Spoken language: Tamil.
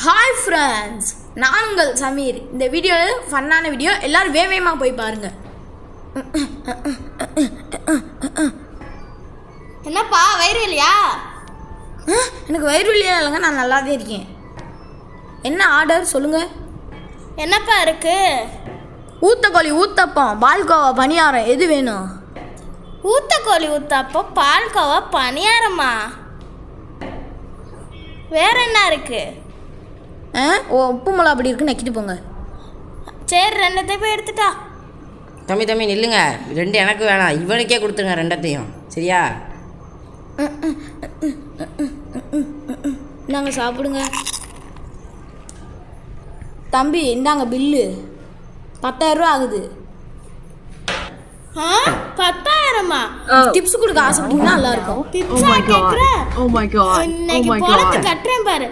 ஹாய் ஃப்ரெண்ட்ஸ், நான் உங்கள் சமீர். இந்த வீடியோ ஃபன்னான வீடியோ, எல்லோரும் வேகமாக போய் பாருங்க. என்னப்பா வயிறு இல்லையா? எனக்கு வயிறு இல்லையா இல்லைங்க, நான் நல்லாவே இருக்கேன். என்ன ஆர்டர் சொல்லுங்கள். என்னப்பா இருக்கு? ஊத்தக்கோழி, ஊத்தப்பம், பால்கோவா, பணியாரம், எது வேணும்? ஊத்தக்கோழி, ஊத்தப்பம், பால்கோவா, பணியாரமா? வேற என்ன இருக்கு? உப்பு மிளகா அப்படி இருக்கு, நக்கிட்டு போங்க. சரி, ரெண்டத்தையும் போய் எடுத்துட்டா. தம்பி நில்லுங்க. ரெண்டு எனக்கு வேணாம், இவனுக்கே கொடுத்துருங்க ரெண்டத்தையும், சரியா? நாங்கள் சாப்பிடுங்க. தம்பி இந்தாங்க பில்லு, 10,000 ரூபா ஆகுது. 10,000மா? டிப்ஸ் கொடுக்க ஆசைப்பட்டீங்கன்னா நல்லா இருக்கும். டிப்ஸா கேக்குறேன். இன்னைக்கு பொழந்து கட்டுறேன் பாரு.